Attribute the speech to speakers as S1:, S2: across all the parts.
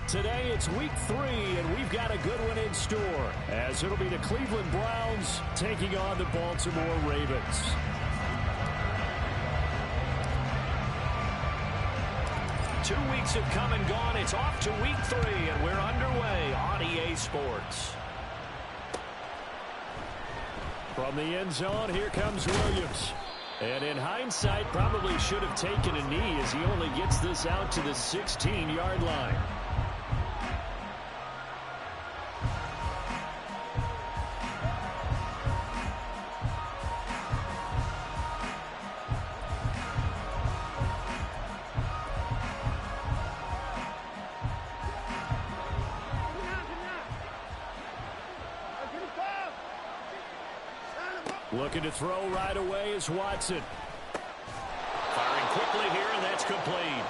S1: Today it's week 3, and we've got a good one in store, as it'll be the Cleveland Browns taking on the Baltimore Ravens. Two weeks have come and gone. It's off to week 3, and we're underway on EA Sports. From the end zone, here comes Williams. And in hindsight, probably should have taken a knee as he only gets this out to the 16-yard line. Looking to throw right away is Watson. Firing quickly here, and that's complete.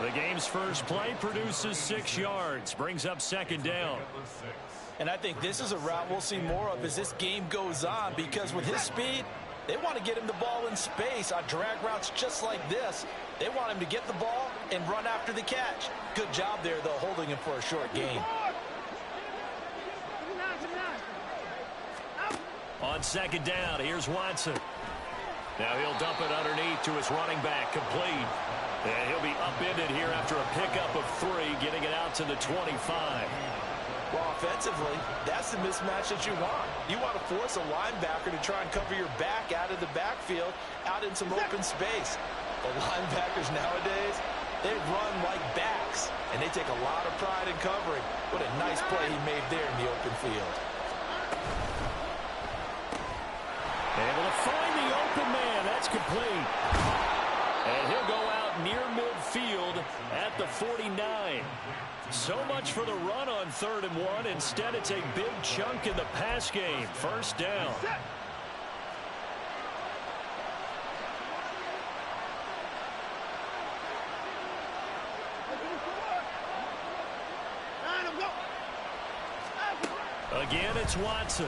S1: The game's first play produces 6 yards, brings up second down.
S2: And I think this is a route we'll see more of as this game goes on, because with his speed, they want to get him the ball in space on drag routes just like this. They want him to get the ball and run after the catch. Good job there, though, holding him for a short gain.
S1: On second down, here's Watson. Now he'll dump it underneath to his running back, complete. And he'll be upended here after a pickup of 3, getting it out to the 25.
S2: Well, offensively, that's the mismatch that you want. You want to force a linebacker to try and cover your back out of the backfield, out in some open space. The linebackers nowadays, they run like backs, and they take a lot of pride in covering. What a nice play he made there in the open field.
S1: Able to find the open man. That's complete. And he'll go out near midfield at the 49. So much for the run on 3rd and 1. Instead, it's a big chunk in the pass game. First down. Again, it's Watson.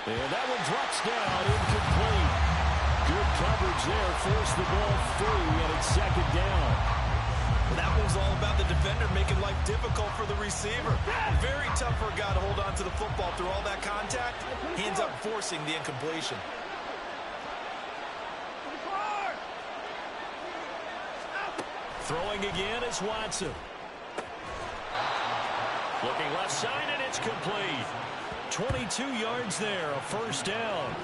S1: And that one drops down, incomplete. Good coverage there, forced the ball free, and it's second down.
S2: That one's all about the defender making life difficult for the receiver. Very tough for a guy to hold on to the football through all that contact. He ends up forcing the incompletion.
S1: Throwing again is Watson. Looking left side, and it's complete. 22 yards there, a first down.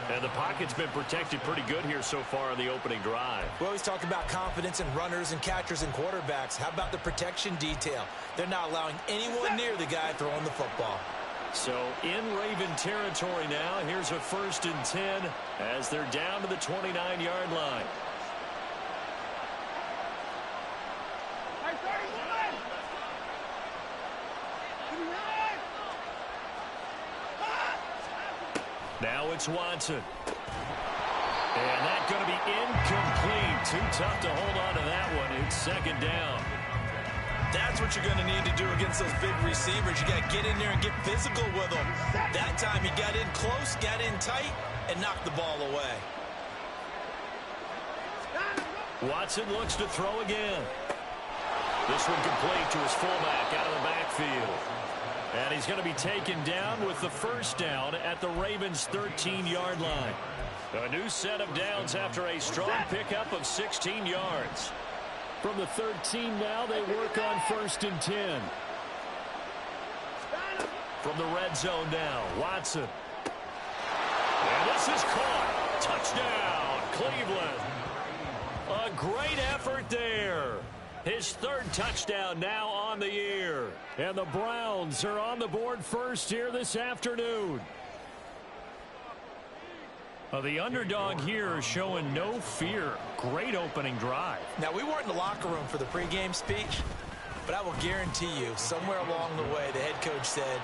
S1: And the pocket's been protected pretty good here so far on the opening drive.
S2: We always talk about confidence in runners and catchers and quarterbacks. How about the protection detail? They're not allowing anyone near the guy throwing the football.
S1: So in Raven territory now, here's a 1st and 10 as they're down to the 29-yard line. Now it's Watson. And that's going to be incomplete. Too tough to hold on to that one. It's second down.
S2: That's what you're going to need to do against those big receivers. You got to get in there and get physical with them. That time he got in close, got in tight, and knocked the ball away.
S1: Watson looks to throw again. This one complete to his fullback out of the backfield. And he's going to be taken down with the first down at the Ravens' 13-yard line. A new set of downs after a strong pickup of 16 yards. From the 13 now, they work on 1st and 10. From the red zone now, Watson. And this is caught. Touchdown, Cleveland. A great effort there. His 3rd touchdown now on the year. And the Browns are on the board first here this afternoon. The underdog here is showing no fear. Great opening drive.
S2: Now, we weren't in the locker room for the pregame speech, but I will guarantee you, somewhere along the way, the head coach said,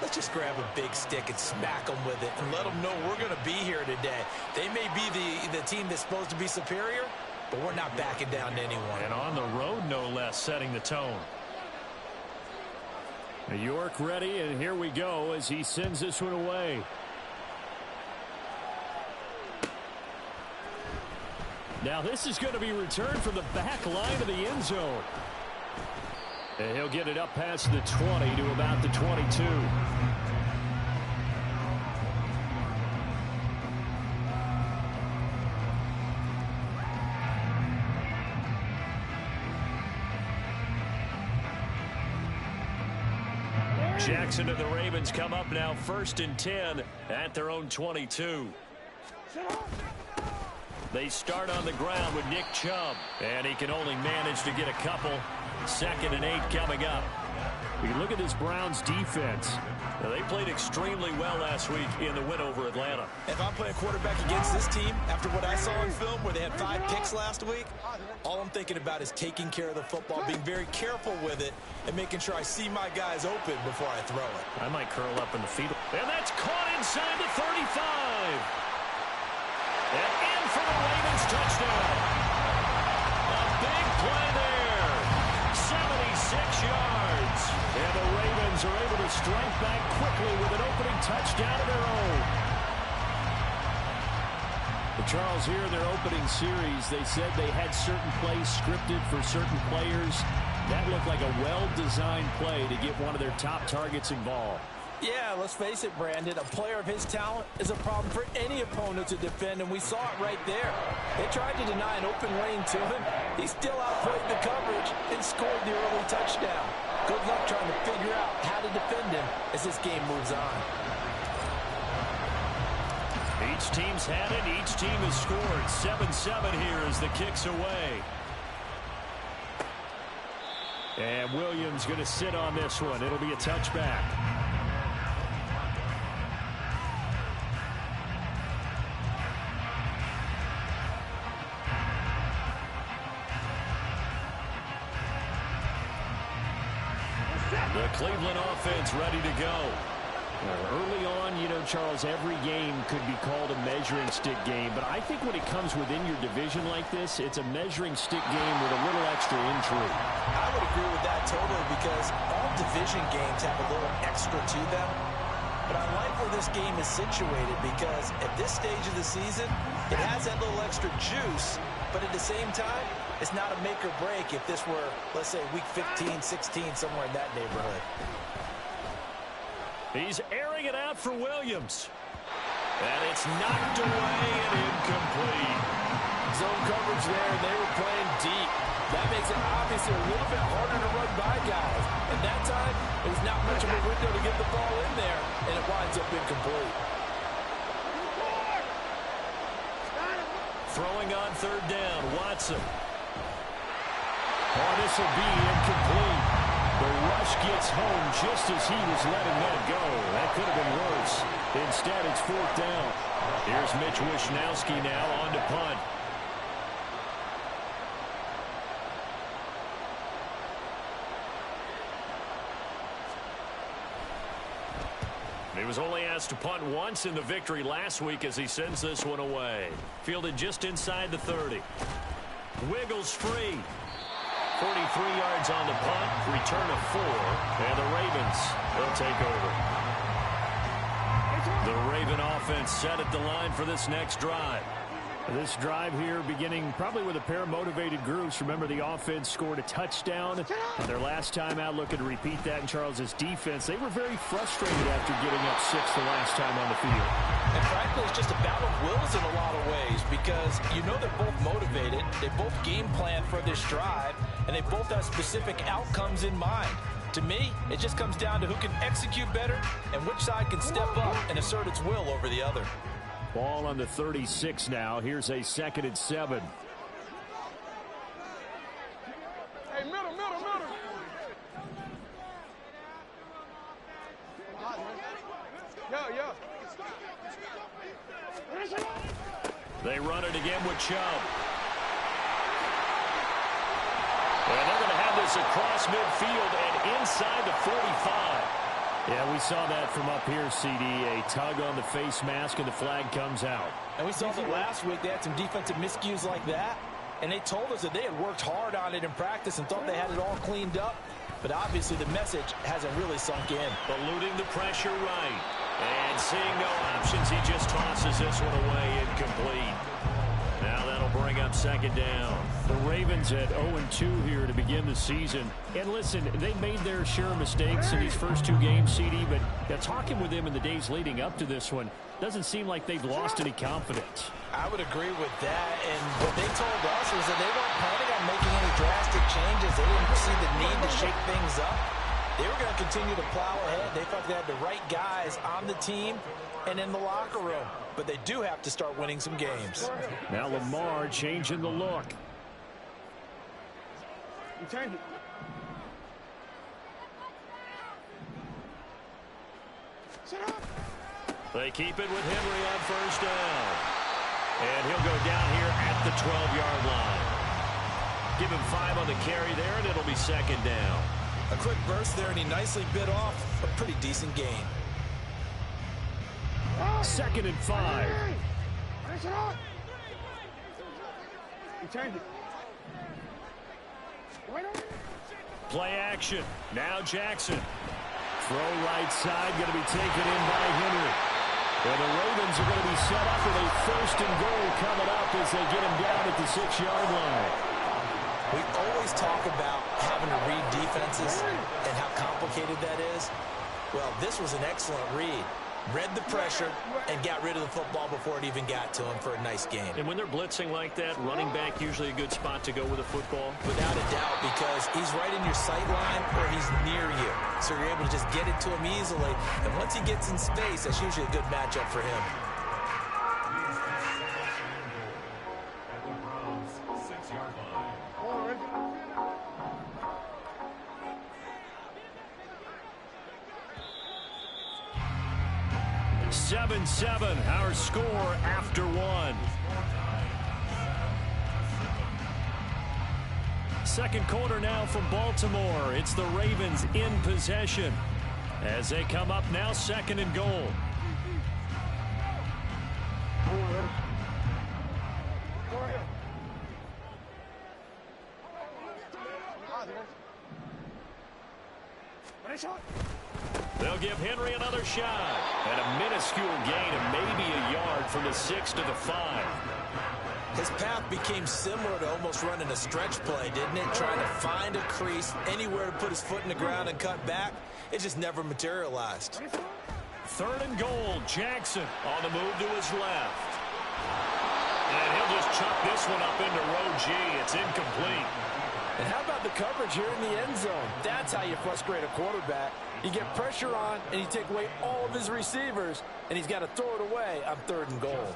S2: let's just grab a big stick and smack them with it and let them know we're going to be here today. They may be the team that's supposed to be superior, but we're not backing down to anyone.
S1: And on the road, no less, setting the tone. York ready, and here we go as he sends this one away. Now this is going to be returned from the back line of the end zone. And he'll get it up past the 20 to about the 22. Jackson and the Ravens come up now 1st and 10 at their own 22. They start on the ground with Nick Chubb, and he can only manage to get a couple. 2nd and 8 coming up. You look at this Browns defense. Now, they played extremely well last week in the win over Atlanta.
S2: If I'm playing quarterback against this team, after what I saw in film where they had 5 picks last week, all I'm thinking about is taking care of the football, being very careful with it, and making sure I see my guys open before I throw it.
S1: I might curl up in the field. And that's caught inside the 35. And in for the Ravens touchdown. A big play there. 76 yards. And the Ravens are able to strike back quickly with an opening touchdown of their own. But Charles, here in their opening series, they said they had certain plays scripted for certain players. That looked like a well-designed play to get one of their top targets involved.
S2: Yeah, let's face it, Brandon. A player of his talent is a problem for any opponent to defend, and we saw it right there. They tried to deny an open lane to him. He still outplayed the coverage and scored the early touchdown. Good luck trying to figure out how to defend him as this game moves on.
S1: Each team's had it. Each team has scored. 7-7 here as the kick's away. And Williams going to sit on this one. It'll be a touchback. The Cleveland offense ready to go. Early on, you know, Charles, every game could be called a measuring stick game. But I think when it comes within your division like this, it's a measuring stick game with a little extra intrigue.
S2: I would agree with that totally because all division games have a little extra to them. But I like where this game is situated because at this stage of the season, it has that little extra juice. But at the same time, it's not a make or break if this were, let's say, week 15, 16, somewhere in that neighborhood.
S1: He's airing it out for Williams. And it's knocked away and incomplete.
S2: Zone coverage there, and they were playing deep. That makes it obviously a little bit harder to run by guys. At that time, there's not much of a window to get the ball in there, and it winds up incomplete.
S1: Throwing on 3rd down, Watson. Oh, this will be incomplete. The rush gets home just as he was letting that go. That could have been worse. Instead, it's 4th down. Here's Mitch Wishnowski now on to punt. He was only asked to punt once in the victory last week as he sends this one away. Fielded just inside the 30. Wiggles free. 43 yards on the punt. Return of 4. And the Ravens will take over. The Raven offense set at the line for this next drive. This drive here beginning probably with a pair of motivated groups. Remember, the offense scored a touchdown on their last time out, looking to repeat that in Charles's defense. They were very frustrated after giving up 6 the last time on the field.
S2: And frankly, it's just a battle of wills in a lot of ways because you know they're both motivated. They both game plan for this drive, and they both have specific outcomes in mind. To me, it just comes down to who can execute better and which side can step up and assert its will over the other.
S1: Ball on the 36 now. Here's a 2nd and 7.
S3: Hey, middle. Yeah.
S1: They run it again with Chubb. And they're going to have this across midfield and inside the 45. Yeah, we saw that from up here, CD. A tug on the face mask, and the flag comes out.
S2: And we saw that last week. They had some defensive miscues like that. And they told us that they had worked hard on it in practice and thought they had it all cleaned up. But obviously the message hasn't really sunk in.
S1: Eluding the pressure right. And seeing no options, he just tosses this one away incomplete. Now that'll bring bring up second down. The Ravens at 0-2 here to begin the season. And listen, they made their share of mistakes in these first two games, CD, but talking with them in the days leading up to this one, doesn't seem like they've lost any confidence.
S2: I would agree with that, and what they told us was that they weren't planning on making any drastic changes. They didn't see the need to shake things up. They were going to continue to plow ahead. They felt they had the right guys on the team and in the locker room. But they do have to start winning some games.
S1: Now Lamar changing the look.
S3: You change it. Sit up.
S1: They keep it with Henry on first down. And he'll go down here at the 12-yard line. Give him 5 on the carry there, and it'll be second down.
S2: A quick burst there, and he nicely bit off a pretty decent gain.
S1: Second and 5.
S3: You change it.
S1: Play action. Now Jackson. Throw right side, going to be taken in by Henry. And the Ravens are going to be set up with a first and goal coming up as they get him down at the 6-yard line.
S2: We always talk about having to read defenses and how complicated that is. Well, this was an excellent read. Read the pressure and got rid of the football before it even got to him for a nice gain.
S1: And when they're blitzing like that, running back usually a good spot to go with a football?
S2: Without a doubt, because he's right in your sight line or he's near you. So you're able to just get it to him easily. And once he gets in space, that's usually a good matchup for him.
S1: Our score after one. Second quarter now from Baltimore. It's the Ravens in possession as they come up now second and goal. They'll give Henry another shot. And a minuscule gain of maybe a yard from the 6 to the 5.
S2: His path became similar to almost running a stretch play, didn't it? Trying to find a crease, anywhere to put his foot in the ground and cut back. It just never materialized.
S1: Third and goal. Jackson on the move to his left. And he'll just chuck this one up into row G. It's incomplete.
S4: And how about the coverage here in the end zone? That's how you frustrate a quarterback. You get pressure on, and you take away all of his receivers, and he's got to throw it away on third and goal.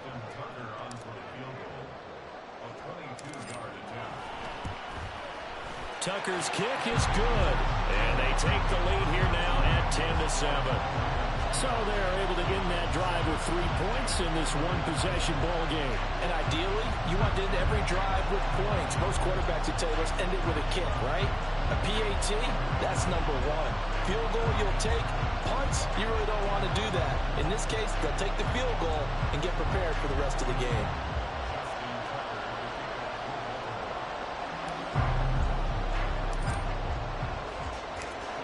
S1: Tucker's kick is good. And they take the lead here now at 10-7. So they're able to end that drive with 3 points in this one-possession ball game.
S4: And ideally, you want to end every drive with points. Most quarterbacks would tell you, let's end it with a kick, right? A PAT, that's number 1. Field goal you'll take. Punts, you really don't want to do that. In this case, they'll take the field goal and get prepared for the rest of the game.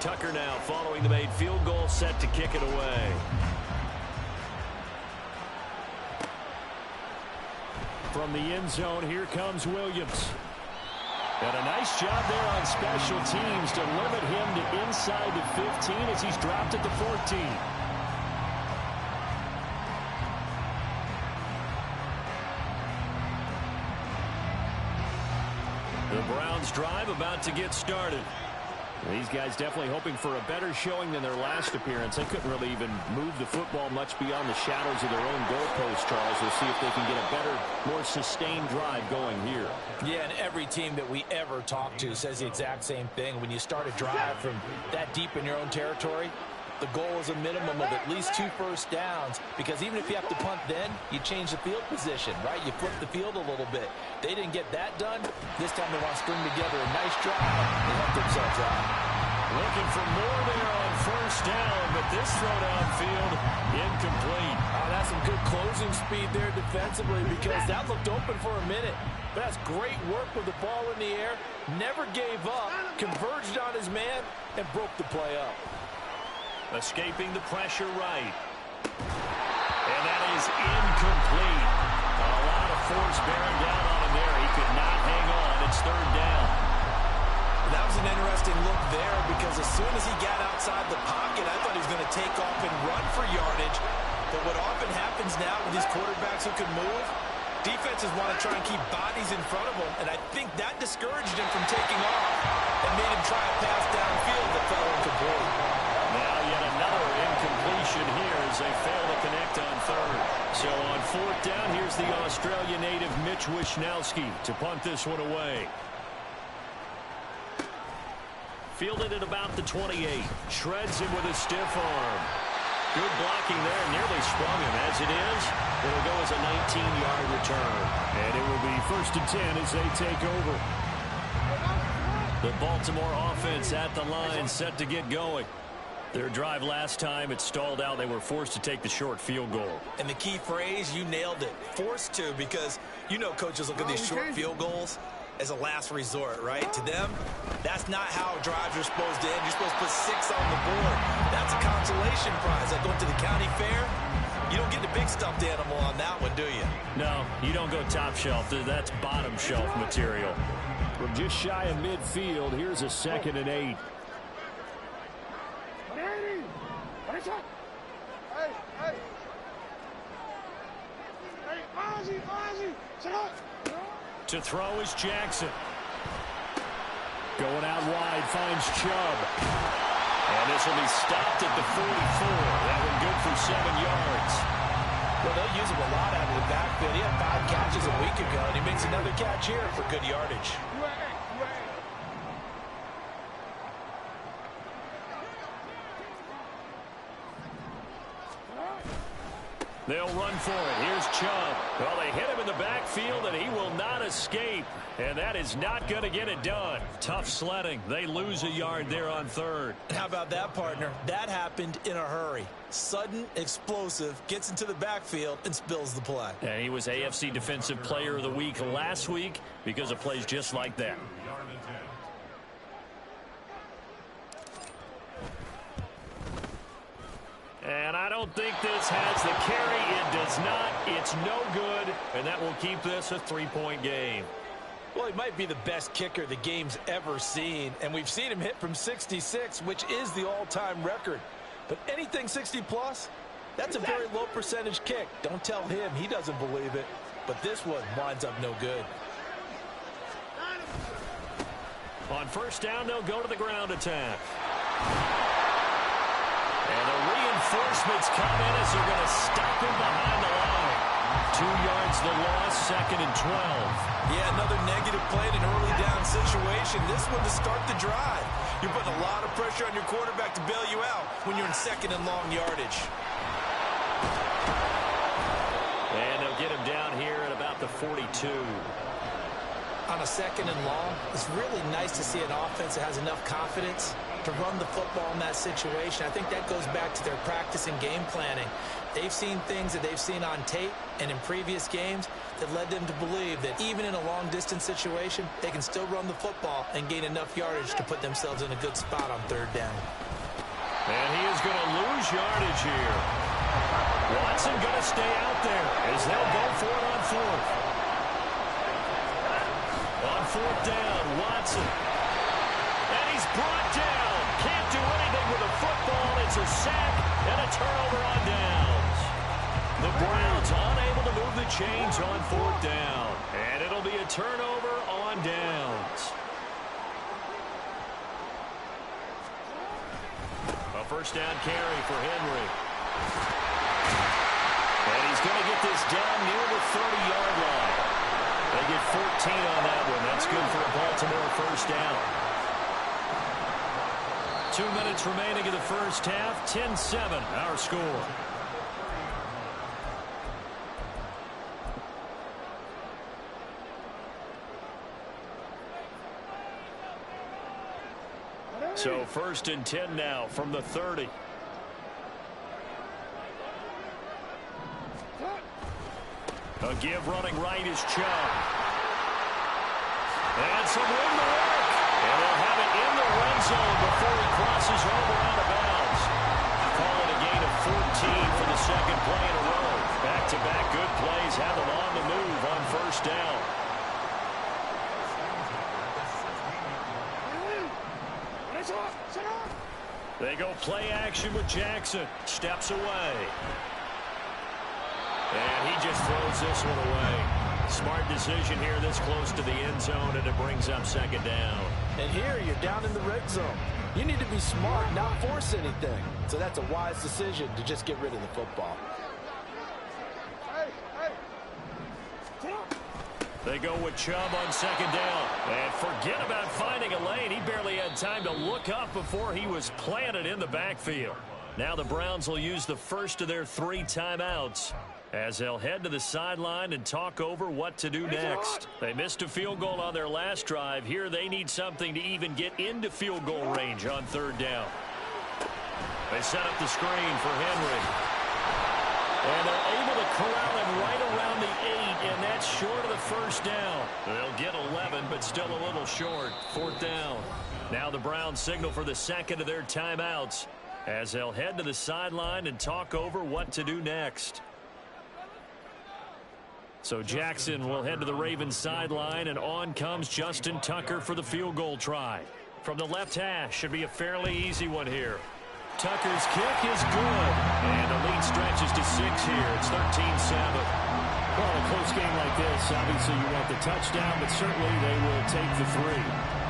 S1: Tucker now following the made field goal, set to kick it away. From the end zone, here comes Williams. And a nice job there on special teams to limit him to inside the 15 as he's dropped at the 14. The Browns drive about to get started. These guys definitely hoping for a better showing than their last appearance. They couldn't really even move the football much beyond the shadows of their own goalpost, Charles. We'll see if they can get a better, more sustained drive going here.
S4: Yeah, and every team that we ever talk to says the exact same thing. When you start a drive from that deep in your own territory, the goal is a minimum of at least 2 first downs, because even if you have to punt then, you change the field position, right? You flip the field a little bit. They didn't get that done. This time they want to string together a nice drive and help themselves out.
S1: Looking for more there on first down, but this throw downfield incomplete.
S4: Oh, that's some good closing speed there defensively, because that looked open for a minute. But that's great work with the ball in the air. Never gave up, converged on his man, and broke the play up.
S1: Escaping the pressure right. And that is incomplete. A lot of force bearing down on him there. He third down.
S2: That was an interesting look there because as soon as he got outside the pocket, I thought he was going to take off and run for yardage. But what often happens now with these quarterbacks who can move, defenses want to try and keep bodies in front of them, and I think that discouraged him from taking off and made him try a pass downfield that fell incomplete.
S1: Now yet another incompletion here as they fail to connect on third. So on fourth down, here's the Australia native Mitch Wishnowski to punt this one away. Fielded at about the 28. Shreds him with a stiff arm. Good blocking there. Nearly sprung him. As it is, it'll go as a 19-yard return. And it will be 1st and 10 as they take over. The Baltimore offense at the line, set to get going. Their drive last time, it stalled out. They were forced to take the short field goal.
S2: And the key phrase, you nailed it. Forced to, because you know coaches look at these short field goals as a last resort, right? To them, that's not how drives are supposed to end. You're supposed to put 6 on the board. That's a consolation prize. Like going to the county fair, you don't get the big stuffed animal on that one, do you?
S1: No, you don't go top shelf. That's bottom shelf material. From just shy of midfield, here's a 2nd and 8. To throw is Jackson. Going out wide, finds Chubb. And this will be stopped at the 44. That one good for 7 yards.
S2: Well, they'll use him a lot out of the backfield. He had 5 catches a week ago, and he makes another catch here for good yardage.
S1: They'll run for it. Here's Chubb. Well, they hit him in the backfield, and he will not escape. And that is not going to get it done. Tough sledding. They lose a yard there on third.
S2: How about that, partner? That happened in a hurry. Sudden, explosive, gets into the backfield, and spills the play.
S1: And he was AFC Defensive Player of the Week last week because of plays just like that. And I don't think this has the carry. It does not. It's no good. And that will keep this a 3-point game.
S2: Well, he might be the best kicker the game's ever seen. And we've seen him hit from 66, which is the all-time record. But anything 60-plus, that's a very low percentage kick. Don't tell him he doesn't believe it. But this one winds up no good.
S1: On first down, they'll go to the ground attack. And the reinforcements come in as they're going to stop him behind the line. 2 yards the loss, 2nd and 12.
S2: Yeah, another negative play in an early down situation. This one to start the drive. You're putting a lot of pressure on your quarterback to bail you out when you're in 2nd and long yardage.
S1: And they'll get him down here at about the 42.
S2: On a 2nd and long, it's really nice to see an offense that has enough confidence to run the football in that situation. I think that goes back to their practice and game planning. They've seen things that they've seen on tape and in previous games that led them to believe that even in a long-distance situation, they can still run the football and gain enough yardage to put themselves in a good spot on 3rd down.
S1: And he is going to lose yardage here. Watson going to stay out there as they'll go for it on 4th. On 4th down, Watson. And he's brought down. Can't do anything with a football. It's a sack and a turnover on downs. The Browns unable to move the chains on 4th down. And it'll be a turnover on downs. A first down carry for Henry. And he's going to get this down near the 30-yard line. They get 14 on that one. That's good for a Baltimore first down. 2 minutes remaining in the first half. 10-7, our score. So 1st and 10 now from the 30. A give running right is Chubb. And some room to work. And they'll have it in the red zone before he crosses over out of bounds. Call it a gain of 14 for the 2nd play in a row. Back-to-back good plays have them on the move on first down. They go play action with Jackson. Steps away. And he just throws this one away. Smart decision here this close to the end zone, and it brings up second down.
S4: And here you're down in the red zone. You need to be smart, not force anything. So that's a wise decision to just get rid of the football.
S1: They go with Chubb on second down. And forget about finding a lane. He barely had time to look up before he was planted in the backfield. Now the Browns will use the first of their 3 timeouts as they'll head to the sideline and talk over what to do next. They missed a field goal on their last drive. Here they need something to even get into field goal range on third down. They set up the screen for Henry. And they're able to corral him right around the 8, and that's short of the first down. They'll get 11, but still a little short. Fourth down. Now the Browns signal for the second of their timeouts as they'll head to the sideline and talk over what to do next. So Jackson will head to the Ravens sideline, and on comes Justin Tucker for the field goal try. From the left hash, should be a fairly easy one here. Tucker's kick is good, and the lead stretches to 6 here. It's 13-7.
S5: Well, in a close game like this, obviously you want the touchdown, but certainly they will take the 3.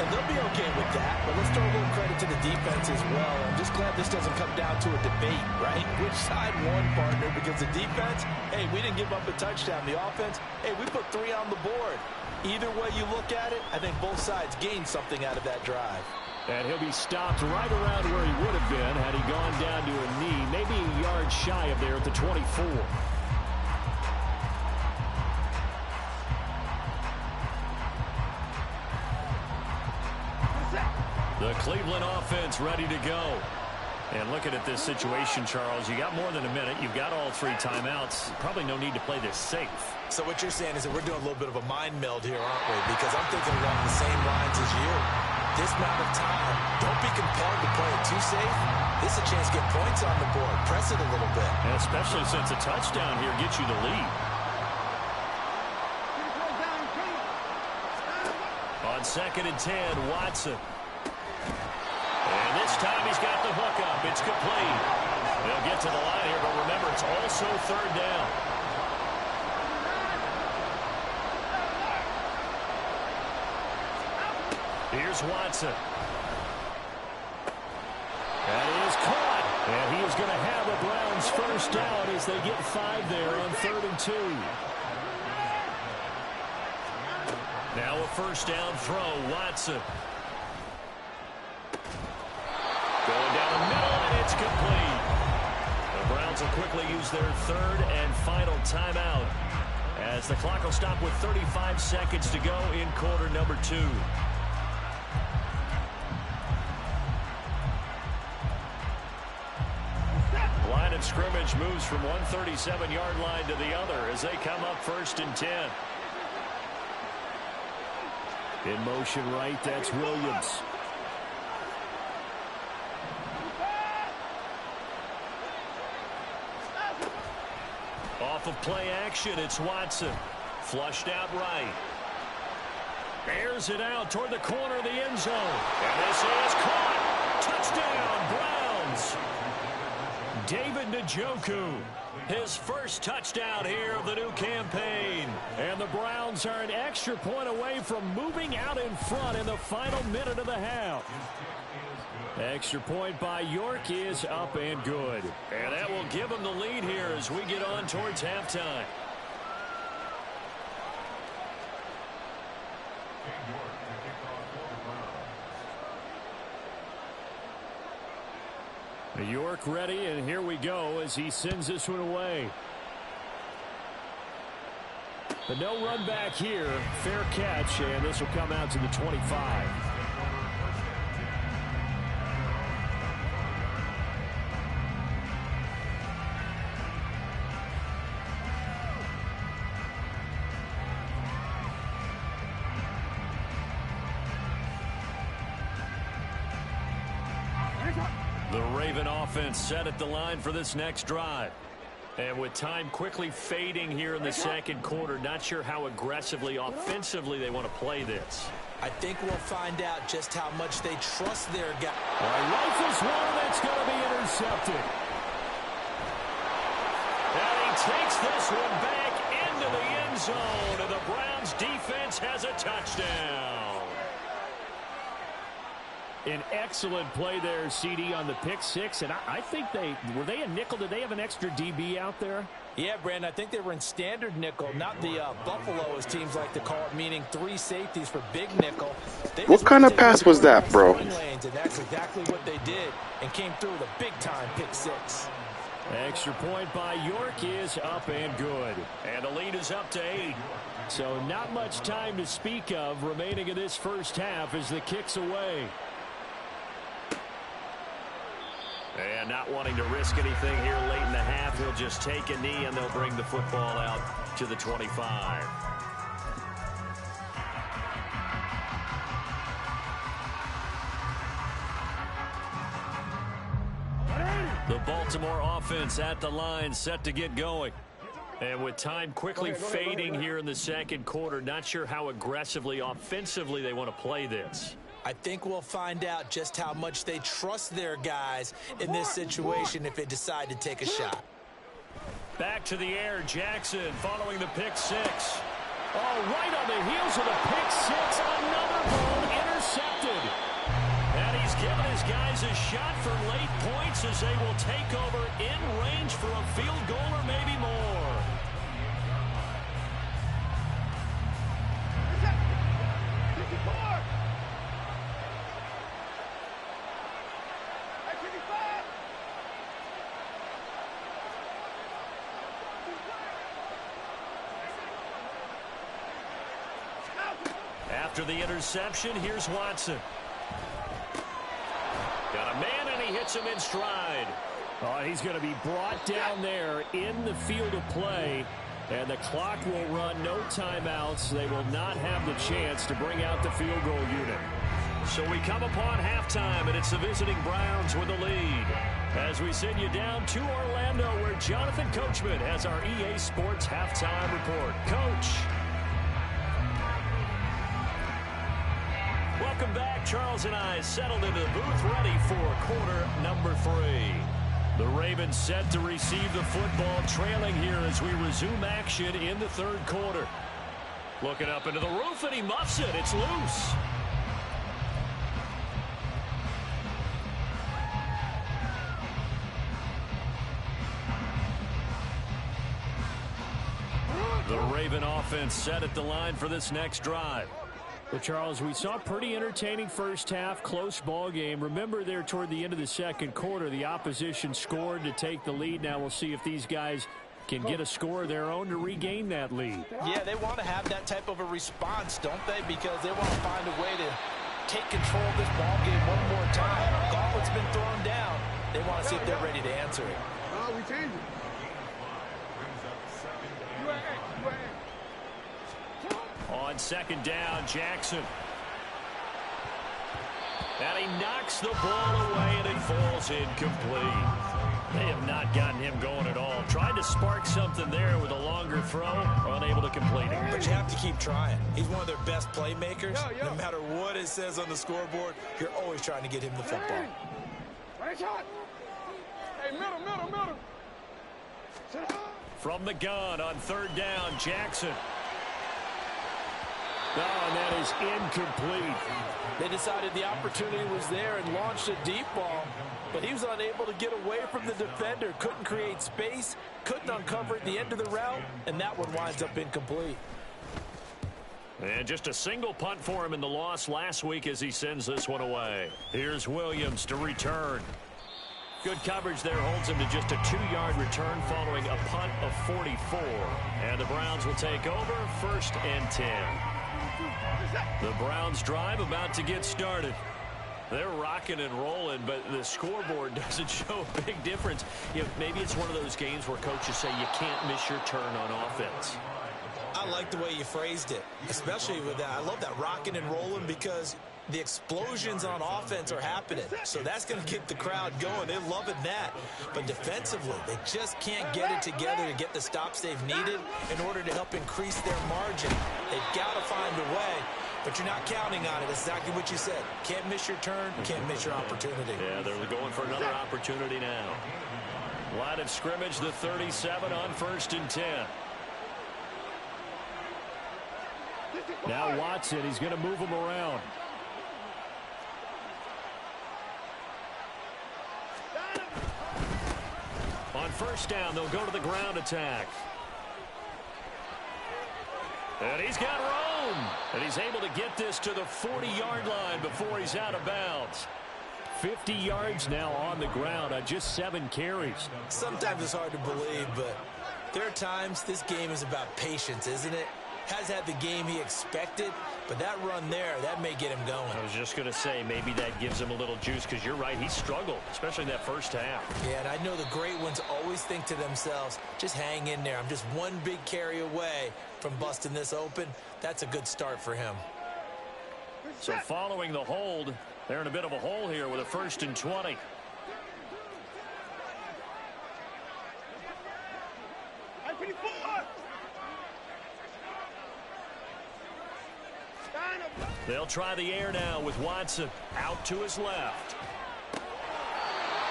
S4: And they'll be okay with that, but let's throw a little credit to the defense as well. I'm just glad this doesn't come down to a debate, right? Which side won, partner? Because the defense, hey, we didn't give up a touchdown. The offense, hey, we put 3 on the board. Either way you look at it, I think both sides gained something out of that drive.
S5: And he'll be stopped right around where he would have been had he gone down to a knee, maybe a yard shy of there at the 24.
S1: The Cleveland offense ready to go. And looking at this situation, Charles, you got more than a minute. You've got all 3 timeouts. Probably no need to play this safe.
S4: So what you're saying is that we're doing a little bit of a mind meld here, aren't we? Because I'm thinking along the same lines as you. This amount of time, don't be compelled to play it too safe. This is a chance to get points on the board. Press it a little bit.
S1: And especially since a touchdown here gets you the lead. On second and 10, Watson. And this time he's got the hook up. It's complete. They'll get to the line here, but remember, it's also third down. Here's Watson.
S5: That is caught. And he is going to have a Browns first down as they get 5 there on 3rd and 2.
S1: Now a first down throw, Watson. Going down the middle, and it's complete. The Browns will quickly use their 3rd and final timeout as the clock will stop with 35 seconds to go in quarter number 2. Line of scrimmage moves from one 37-yard line to the other as they come up 1st and 10.
S5: In motion right, that's Williams.
S1: Off of play action, it's Watson. Flushed out right. Airs it out toward the corner of the end zone. And this is caught. Touchdown, Browns. David Njoku, his first touchdown here of the new campaign.
S5: And the Browns are an extra point away from moving out in front in the final minute of the half. Extra point by York is up and good.
S1: And that will give them the lead here as we get on towards halftime.
S5: York ready, and here we go as he sends this one away. But no run back here. Fair catch, and this will come out to the 25.
S1: The Raven offense set at the line for this next drive. And with time quickly fading here in the second quarter, not sure how aggressively, offensively they want to play this.
S4: I think we'll find out just how much they trust their guy.
S5: Rifles one that's going to be intercepted.
S1: And he takes this one back into the end zone, and the Browns defense has a touchdown.
S5: An excellent play there, CD, on the pick six. And I think were they a nickel? Did they have an extra DB out there?
S4: Yeah, Brandon, I think they were in standard nickel, not the Buffalo, as teams like to call it, meaning 3 safeties for big nickel.
S6: What kind of pass was that, bro?
S4: Lanes, and that's exactly what they did and came through with a big-time pick six.
S5: Extra point by York is up and good.
S1: And the lead is up to 8.
S5: So not much time to speak of remaining in this first half as the kick's away.
S1: And not wanting to risk anything here late in the half, he'll just take a knee and they'll bring the football out to the 25. The Baltimore offense at the line, set to get going. And with time quickly fading here in the second quarter, not sure how aggressively, offensively they want to play this.
S4: I think we'll find out just how much they trust their guys in this situation if they decide to take a shot.
S1: Back to the air, Jackson following the pick six.
S5: Oh, right on the heels of the pick six, another ball intercepted.
S1: And he's given his guys a shot for late points as they will take over in range for a field goal or maybe more. After the interception, here's Watson. Got a man, and he hits him in stride.
S5: Oh, he's going to be brought down there in the field of play, and the clock will run, no timeouts. They will not have the chance to bring out the field goal unit.
S1: So we come upon halftime, and it's the visiting Browns with the lead. As we send you down to Orlando, where Jonathan Coachman has our EA Sports halftime report. Coach. Welcome back. Charles and I settled into the booth, ready for quarter number 3. The Ravens set to receive the football, trailing here as we resume action in the third quarter. Looking up into the roof, and he muffs it. It's loose. The Raven offense set at the line for this next drive.
S5: Well, Charles, we saw a pretty entertaining first half, close ball game. Remember there toward the end of the second quarter, the opposition scored to take the lead. Now we'll see if these guys can get a score of their own to regain that lead.
S4: Yeah, they want to have that type of a response, don't they? Because they want to find a way to take control of this ball game one more time. A gauntlet's been thrown down. They want to see if they're ready to answer it.
S3: Oh, we changed it.
S1: On second down, Jackson. And he knocks the ball away, and it falls incomplete. They have not gotten him going at all. Tried to spark something there with a longer throw, unable to complete it.
S4: But you have to keep trying. He's one of their best playmakers. No matter what it says on the scoreboard, you're always trying to get him the football.
S3: Right shot. Hey, middle.
S1: From the gun on third down, Jackson.
S5: Oh, and that is incomplete.
S4: They decided the opportunity was there and launched a deep ball, but he was unable to get away from the defender, couldn't create space, couldn't uncover at the end of the route, and that one winds up incomplete.
S1: And just a single punt for him in the loss last week as he sends this one away. Here's Williams to return. Good coverage there, holds him to just a 2-yard return following a punt of 44. And the Browns will take over, 1st and 10. The Browns drive about to get started. They're rocking and rolling, but the scoreboard doesn't show a big difference. You know, maybe it's one of those games where coaches say you can't miss your turn on offense.
S4: I like the way you phrased it, especially with that. I love that rocking and rolling because
S2: the explosions on offense are happening. So that's going to get the crowd going. They're loving that. But defensively, they just can't get it together to get the stops they've needed in order to help increase their margin. They've got to find a way, but you're not counting on it. Exactly what you said. Can't miss your turn, can't miss your opportunity.
S1: Yeah, they're going for another opportunity now. Line of scrimmage, the 37 on 1st and 10.
S5: Now Watson, he's going to move him around. On 1st down, they'll go to the ground attack. And he's got room. And he's able to get this to the 40-yard line before he's out of bounds. 50 yards now on the ground on just 7 carries.
S2: Sometimes it's hard to believe, but there are times this game is about patience, isn't it? Has had the game he expected, but that run there, that may get him going.
S1: I was just going to say, maybe that gives him a little juice, because you're right, he struggled, especially in that first half.
S2: Yeah, and I know the great ones always think to themselves, just hang in there. I'm just one big carry away from busting this open. That's a good start for him.
S1: So following the hold, they're in a bit of a hole here with a 1st and 20. They'll try the air now with Watson out to his left.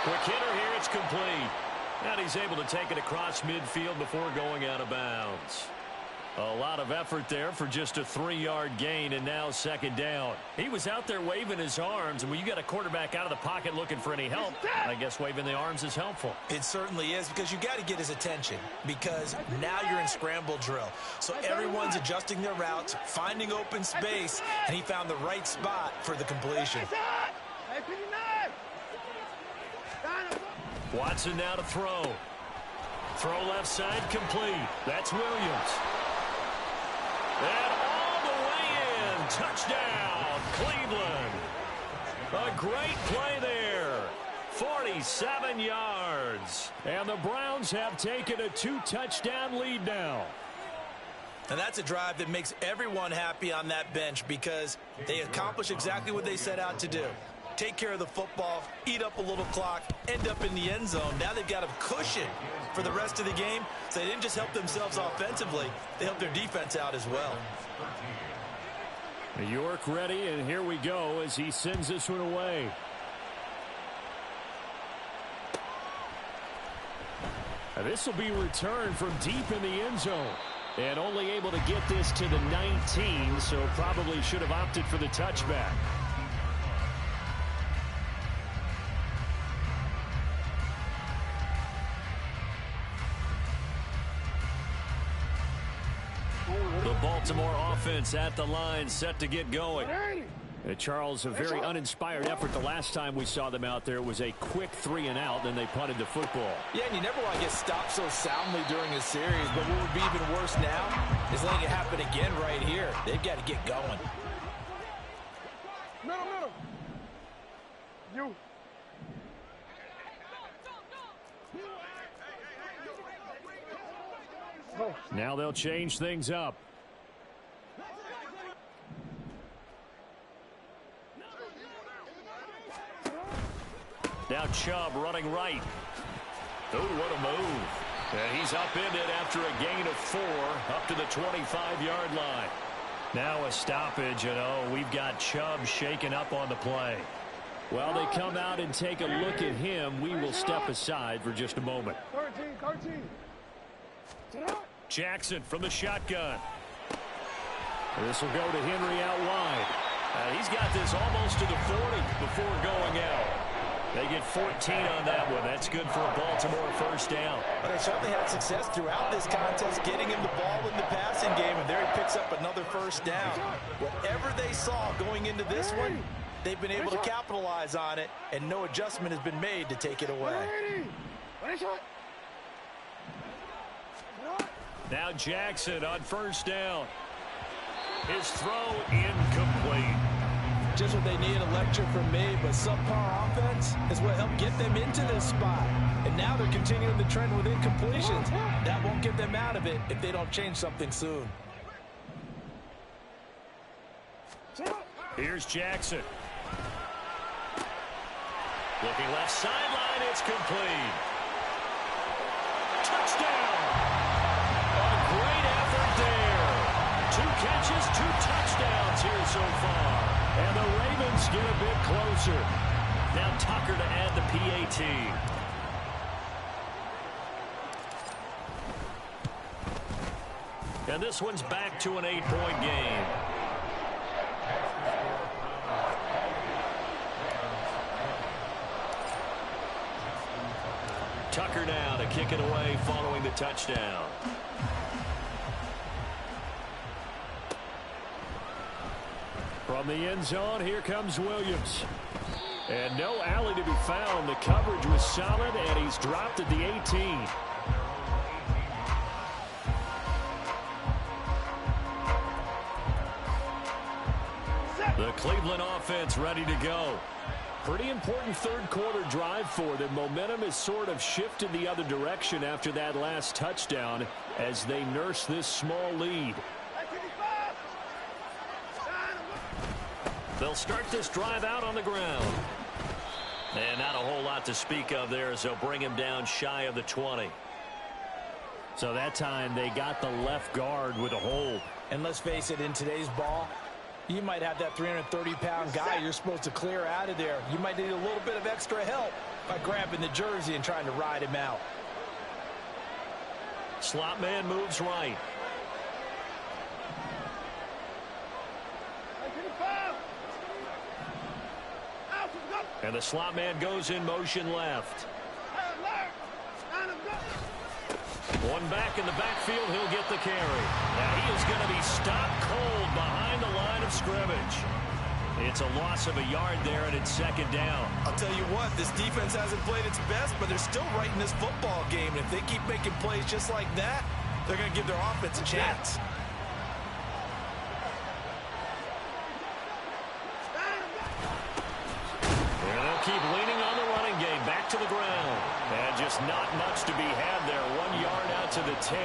S1: Quick hitter here, it's complete. And he's able to take it across midfield before going out of bounds. A lot of effort there for just a 3-yard gain, and now 2nd down. He was out there waving his arms, and when you got a quarterback out of the pocket looking for any help, I guess waving the arms is helpful.
S2: It certainly is, because you got to get his attention, because now you're in scramble drill. So everyone's adjusting their routes, finding open space, and he found the right spot for the completion.
S1: Watson now to throw. Throw left side complete. That's Williams. And all the way in. Touchdown, Cleveland. A great play there. 47 yards. And the Browns have taken a 2-touchdown lead now.
S2: And that's a drive that makes everyone happy on that bench, because they accomplish exactly what they set out to do. Take care of the football, eat up a little clock, end up in the end zone. Now they've got a cushion for the rest of the game. So they didn't just help themselves offensively, they helped their defense out as well.
S5: York ready, and here we go as he sends this one away. This will be returned from deep in the end zone. And only able to get this to the 19, so probably should have opted for the touchback. The Baltimore offense at the line, set to get going. Charles, a very uninspired effort the last time we saw them out there. Was a quick 3-and-out, then they punted the football.
S2: Yeah, and you never want to get stopped so soundly during a series, but what would be even worse now is letting it happen again right here. They've got to get going.
S3: Middle. You.
S5: Now they'll change things up.
S1: Now Chubb running right. Oh, what a move. And he's upended after a gain of 4 up to the 25-yard line. Now a stoppage, and we've got Chubb shaken up on the play.
S5: Well, they come out and take a look at him. We will step aside for just a moment.
S3: 13.
S1: Jackson from the shotgun.
S5: This will go to Henry out wide.
S1: He's got this almost to the 40 before going out. They get 14 on that one. That's good for a Baltimore 1st down.
S2: But they certainly had success throughout this contest, getting him the ball in the passing game, and there he picks up another 1st down. Whatever they saw going into this one, they've been able to capitalize on it, and no adjustment has been made to take it away.
S1: Now Jackson on 1st down. His throw incomplete.
S2: Just what they need, a lecture from me, but subpar offense is what helped get them into this spot. And now they're continuing the trend with incompletions. That won't get them out of it if they don't change something soon.
S1: Here's Jackson. Looking left sideline, it's complete. Touchdown! A great effort there. 2 catches, 2 touchdowns here so far. And the Ravens get a bit closer. Now Tucker to add the PAT. And this one's back to an 8-point game. Tucker now to kick it away following the touchdown.
S5: From the end zone, here comes Williams. And no alley to be found. The coverage was solid, and he's dropped at the 18. The Cleveland offense ready to go. Pretty important third-quarter drive for them. Momentum has sort of shifted the other direction after that last touchdown as they nurse this small lead. They'll start this drive out on the ground. And not a whole lot to speak of there as they'll bring him down shy of the 20. So that time they got the left guard with a hold.
S4: And let's face it, in today's ball, you might have that 330-pound guy you're supposed to clear out of there. You might need a little bit of extra help by grabbing the jersey and trying to ride him out.
S1: Slot man moves right. And the slot man goes in motion left. One back in the backfield, he'll get the carry. Now he is going to be stopped cold behind the line of scrimmage. It's a loss of a yard there, and it's second down.
S2: I'll tell you what, this defense hasn't played its best, but they're still right in this football game. And if they keep making plays just like that, they're going to give their offense a chance.
S1: Keep leaning on the running game. Back to the ground. And just not much to be had there. 1 yard out to the 10.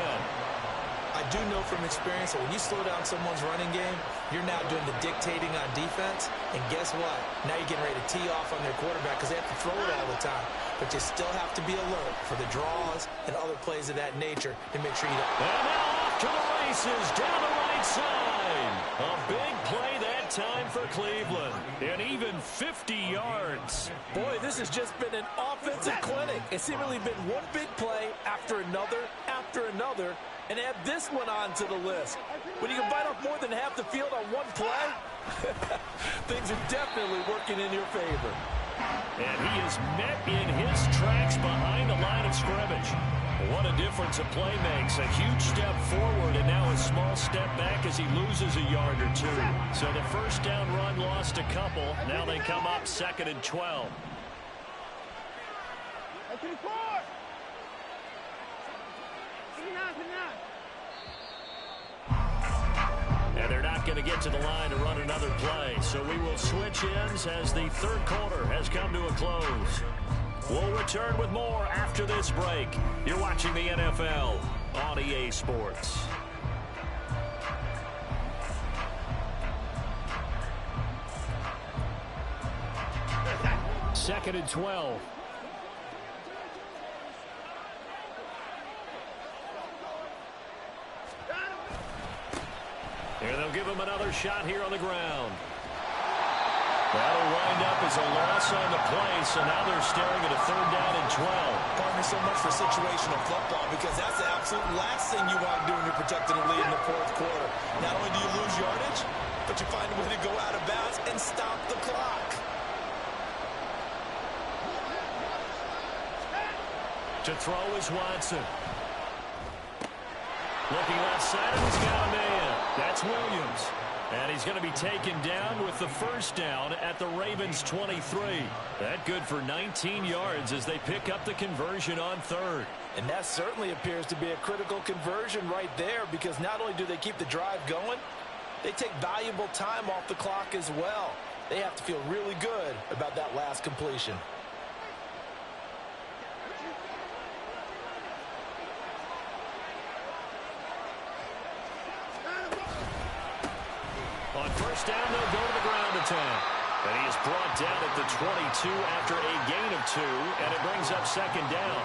S2: I do know from experience that when you slow down someone's running game, you're now doing the dictating on defense. And guess what? Now you're getting ready to tee off on their quarterback because they have to throw it all the time. But you still have to be alert for the draws and other plays of that nature to make sure you don't.
S1: And now off to the races down the right side. A big play that time for Cleveland. And even 50 yards.
S4: Boy, this has just been an offensive clinic. It's seemingly been one big play after another, and add this one on to the list. When you can bite off more than half the field on one play, things are definitely working in your favor.
S1: And he is met in his tracks behind the line of scrimmage. What a difference a play makes. A huge step forward and now a small step back as he loses a yard or two. So the first down run lost a couple. Now they come up 2nd and 12. And they're not going to get to the line to run another play. So we will switch ends as the third quarter has come to a close. We'll return with more after this break. You're watching the NFL on EA Sports.
S5: 2nd and 12.
S1: And they'll give him another shot here on the ground. That'll wind up as a loss on the play, so now they're staring at a 3rd down and 12.
S2: Partner, so much for situational football because that's the absolute last thing you want to do when you're protecting a lead in the 4th quarter. Not only do you lose yardage, but you find a way to go out of bounds and stop the clock.
S1: To throw is Watson. Looking left side, and he's got a man. That's Williams. And he's going to be taken down with the first down at the Ravens' 23. That good for 19 yards as they pick up the conversion on 3rd.
S4: And that certainly appears to be a critical conversion right there because not only do they keep the drive going, they take valuable time off the clock as well. They have to feel really good about that last completion.
S1: On first down, they'll go to the ground to attack. And he is brought down at the 22 after a gain of 2, and it brings up second down.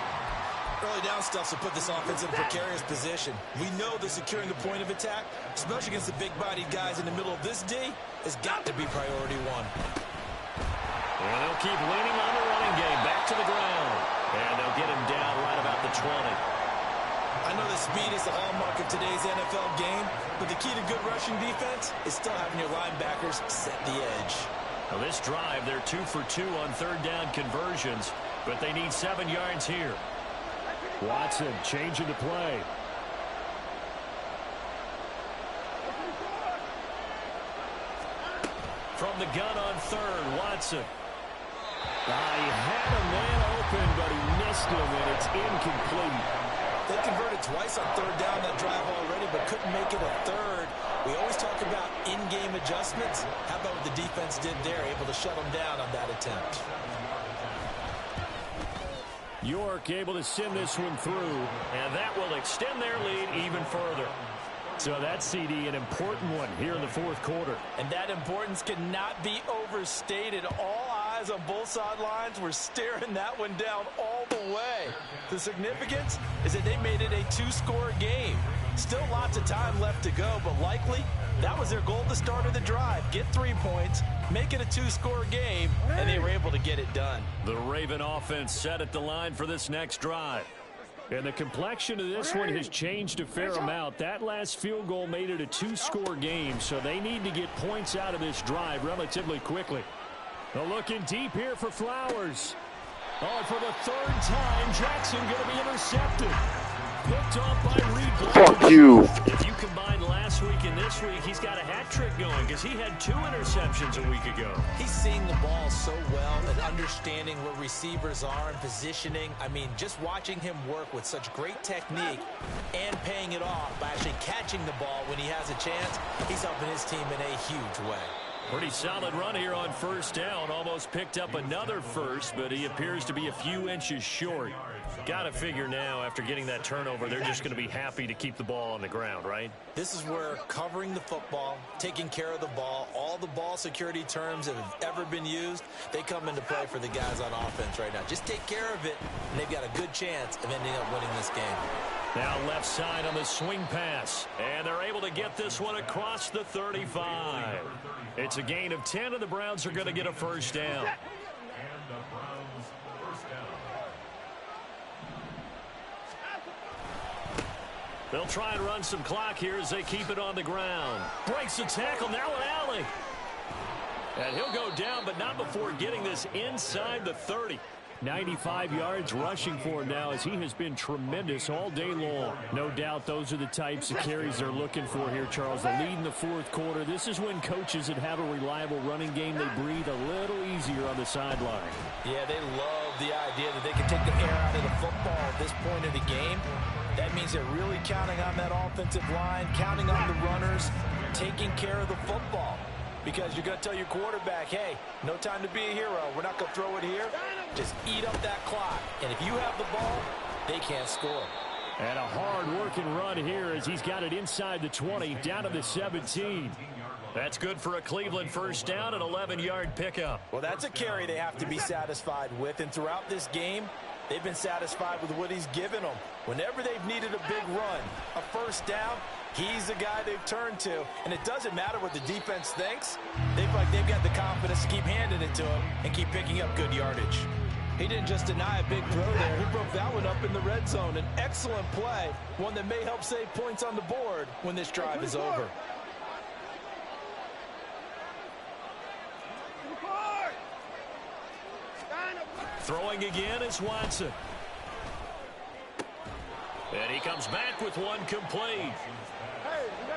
S2: Early down stuff to put this offense in a precarious position. We know that securing the point of attack, especially against the big-bodied guys in the middle of this D, has got to be priority one.
S1: And they'll keep leaning on the running game. Back to the ground. And they'll get him down right about the 20.
S2: I know that speed is the hallmark of today's NFL game, but the key to good rushing defense is still having your linebackers set the edge.
S1: Now this drive, they're 2 for 2 on third down conversions, but they need 7 yards here.
S5: Watson changing the play.
S1: From the gun on third, Watson.
S5: He had a man open, but he missed him, and it's incomplete.
S2: They converted twice on third down that drive already, but couldn't make it a third. We always talk about in-game adjustments. How about what the defense did there, able to shut them down on that attempt?
S5: York able to send this one through.
S1: And that will extend their lead even further.
S5: So that's, CD, an important one here in the fourth quarter.
S2: And that importance cannot be overstated. All eyes on both sidelines were staring that one down all the way. The significance is that they made it a 2-score game. Still lots of time left to go, but likely that was their goal at the start of the drive. Get 3 points, make it a 2-score game, and they were able to get it done.
S1: The Raven offense set at the line for this next drive.
S5: And the complexion of this one has changed a fair amount. That last field goal made it a 2-score game, so they need to get points out of this drive relatively quickly. They're looking deep here for Flowers. Oh, for the third time, Jackson going to be intercepted. Picked off by Reed.
S6: Fuck you.
S1: If you combine last week and this week, he's got a hat trick going because he had 2 interceptions a week ago.
S2: He's seeing the ball so well and understanding where receivers are and positioning. I mean, just watching him work with such great technique and paying it off by actually catching the ball when he has a chance, he's helping his team in a huge way.
S1: Pretty solid run here on first down. Almost picked up another first, but he appears to be a few inches short. Got to figure now, after getting that turnover, they're just going to be happy to keep the ball on the ground, right?
S2: This is where covering the football, taking care of the ball, all the ball security terms that have ever been used, they come into play for the guys on offense right now. Just take care of it, and they've got a good chance of ending up winning this game.
S1: Now left side on the swing pass, and they're able to get this one across the 35. It's a gain of 10, and the Browns are going to get a first down. They'll try and run some clock here as they keep it on the ground. Breaks the tackle, now an alley. And he'll go down, but not before getting this inside the 30.
S5: 95 yards rushing for him now, as he has been tremendous all day long. No doubt those are the types of carries they're looking for here, Charles. The lead in the fourth quarter. This is when coaches that have a reliable running game, they breathe a little easier on the sideline.
S2: Yeah, they love the idea that they can take the air out of the football at this point of the game. That means they're really counting on that offensive line, counting on the runners, taking care of the football. Because you're going to tell your quarterback, hey, no time to be a hero. We're not going to throw it here. Just eat up that clock. And if you have the ball, they can't score.
S5: And a hard-working run here as he's got it inside the 20, down to the 17.
S1: That's good for a Cleveland first down, an 11-yard pickup.
S2: Well, that's a carry they have to be satisfied with. And throughout this game, they've been satisfied with what he's given them. Whenever they've needed a big run, a first down, he's the guy they've turned to. And it doesn't matter what the defense thinks. They feel like they've got the confidence to keep handing it to him and keep picking up good yardage. He didn't just deny a big throw there. He broke that one up in the red zone. An excellent play, one that may help save points on the board when this drive is over.
S1: Throwing again is Watson. And he comes back with one complete.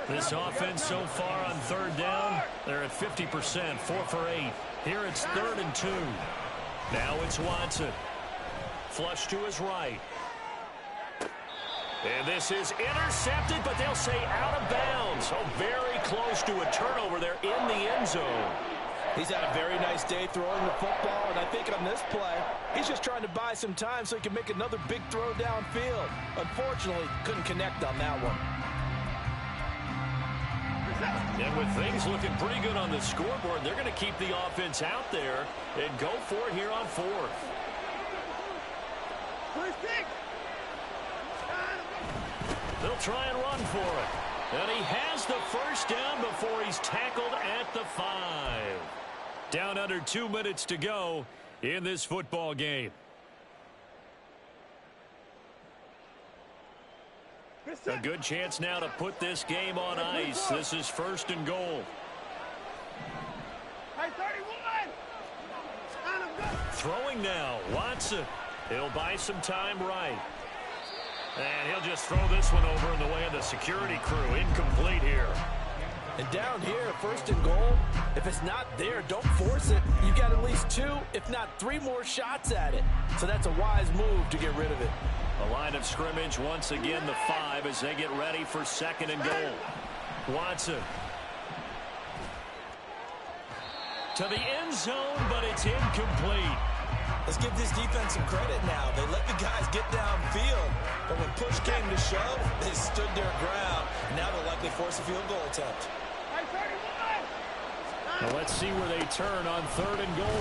S1: This offense so far on third down, they're at 50%, 4 for 8. Here it's 3rd and 2. Now it's Watson. Flush to his right. And this is intercepted, but they'll say out of bounds. So very close to a turnover there in the end zone.
S2: He's had a very nice day throwing the football, and I think on this play, he's just trying to buy some time so he can make another big throw downfield. Unfortunately, couldn't connect on that one.
S1: And with things looking pretty good on the scoreboard, they're going to keep the offense out there and go for it here on fourth. They'll try and run for it. And he has the first down before he's tackled at the 5. Down under 2 minutes to go in this football game. A good chance now to put this game on ice. This is 1st and goal. Throwing now, Watson. He'll buy some time right. And he'll just throw this one over in the way of the security crew. Incomplete here.
S4: And down here, 1st and goal, if it's not there, don't force it. You've got at least 2, if not 3 more shots at it. So that's a wise move to get rid of it.
S1: The line of scrimmage, once again, the 5 as they get ready for 2nd and goal. Watson. To the end zone, but it's incomplete.
S2: Let's give this defense some credit now. They let the guys get downfield, but when push came to shove, they stood their ground. And now they'll likely force a field goal attempt.
S1: Now let's see where they turn on 3rd and goal.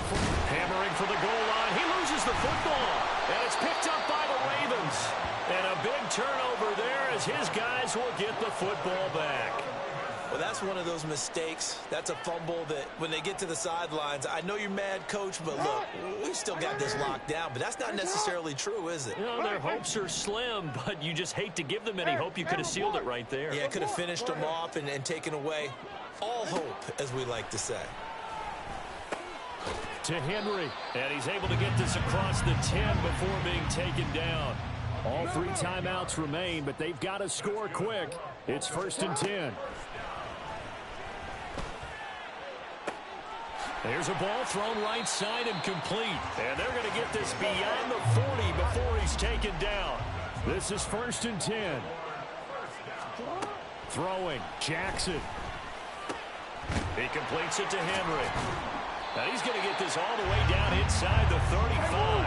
S1: Hammering for the goal line. He loses the football, and it's picked up by the Ravens. And a big turnover there as his guys will get the football back.
S2: Well, that's one of those mistakes. That's a fumble that when they get to the sidelines, I know you're mad, Coach, but look, we've still got this locked down. But that's not necessarily true, is it?
S1: You know, their hopes are slim, but you just hate to give them any hope. You could have sealed it right there.
S2: Yeah, could have finished them off and taken away all hope, as we like to say.
S1: To Henry, and he's able to get this across the 10 before being taken down. All 3 timeouts remain, but they've got to score quick. It's 1st and 10. There's a ball thrown right side and complete. And they're going to get this beyond the 40 before he's taken down. This is 1st and 10. Throwing, Jackson. He completes it to Henry. Now he's going to get this all the way down inside the 35.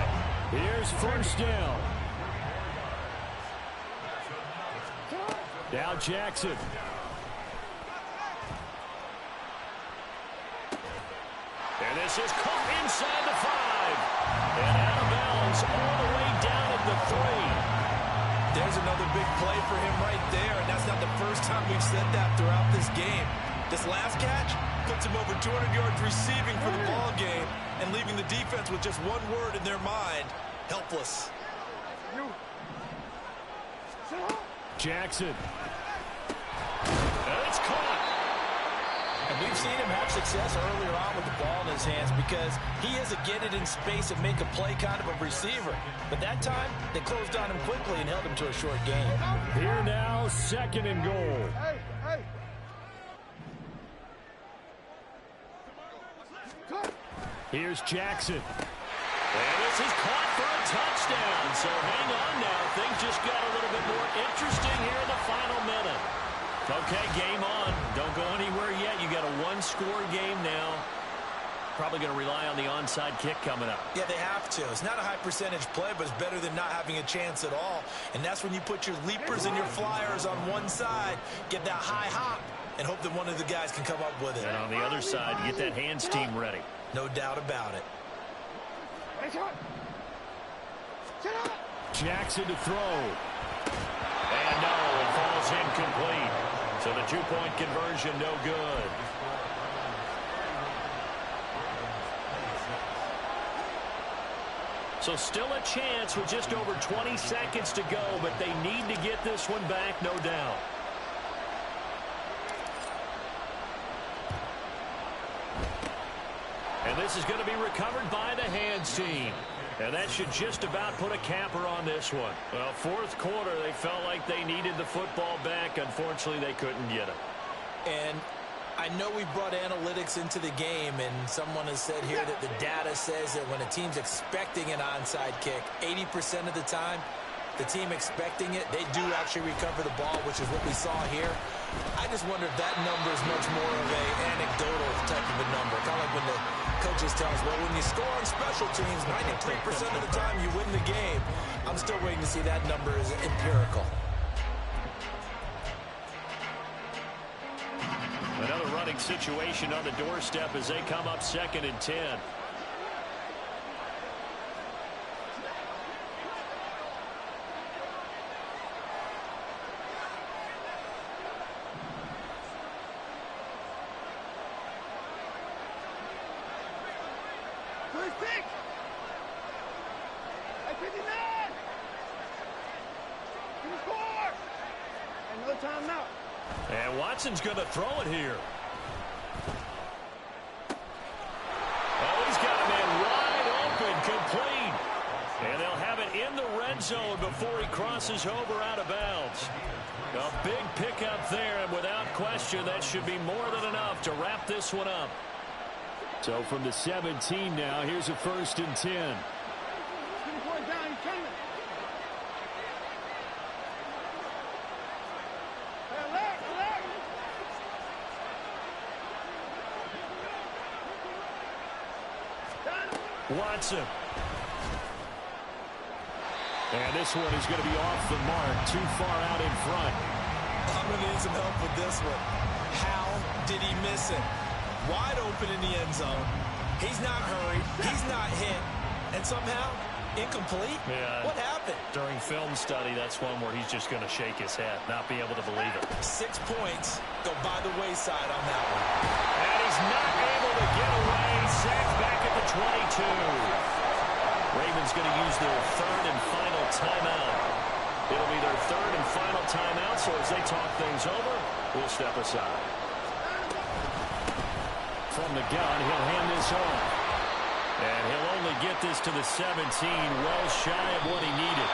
S1: Here's 1st down. Now Jackson. And this is caught inside the 5. And out of bounds all the way down at the 3.
S2: There's another big play for him right there, and that's not the first time we've said that throughout this game. This last catch puts him over 200 yards receiving for the ball game and leaving the defense with just one word in their mind: helpless.
S1: Jackson. And it's caught.
S4: And we've seen him have success earlier on with the ball in his hands because he is a get it in space and make a play kind of a receiver. But that time, they closed on him quickly and held him to a short game.
S1: Here now, 2nd and goal. Here's Jackson. And this is caught for a touchdown. So hang on now. Things just got a little bit more interesting here in the final minute. Okay, game on. Don't go anywhere yet. You got a 1-score game now. Probably going to rely on the onside kick coming up.
S2: Yeah, they have to. It's not a high percentage play, but it's better than not having a chance at all. And that's when you put your leapers and your flyers on one side, get that high hop, and hope that one of the guys can come up with it.
S1: And on the other side, get that hands team ready.
S2: No doubt about it.
S1: Jackson to throw. And no, it falls incomplete. So the 2-point conversion, no good. So still a chance with just over 20 seconds to go, but they need to get this one back, no doubt. And this is going to be recovered by the hands team. And that should just about put a capper on this one. Well, 4th quarter, they felt like they needed the football back. Unfortunately, they couldn't get it.
S4: And I know we brought analytics into the game, and someone has said here that the data says that when a team's expecting an onside kick, 80% of the time, the team expecting it, they do actually recover the ball, which is what we saw here. I just wonder if that number is much more of an anecdotal type of a number. Kind of like when the coaches tell us, well, when you score on special teams, 93% of the time you win the game. I'm still waiting to see that number is empirical.
S1: Another scoring situation on the doorstep as they come up 2nd and 10. And Watson's going to throw it here. Oh, he's got a man wide open, complete. And they'll have it in the red zone before he crosses over out of bounds. A big pickup there, and without question, that should be more than enough to wrap this one up.
S5: So from the 17 now, here's a 1st and 10. Watson. And this one is going to be off the mark, too far out in front.
S2: I'm going to need some help with this one. How did he miss it? Wide open in the end zone. He's not hurried. He's not hit. And somehow, incomplete?
S1: Yeah.
S2: What happened?
S1: During film study, that's one where he's just going to shake his head, not be able to believe it.
S2: 6 points go by the wayside on that one.
S1: And he's not able to get away. Sacked back at the 22. Ravens going to use their 3rd and final timeout. It'll be their 3rd and final timeout, so as they talk things over, we'll step aside.
S5: From the gun, he'll hand this off.
S1: And he'll only get this to the 17, well shy of what he needed.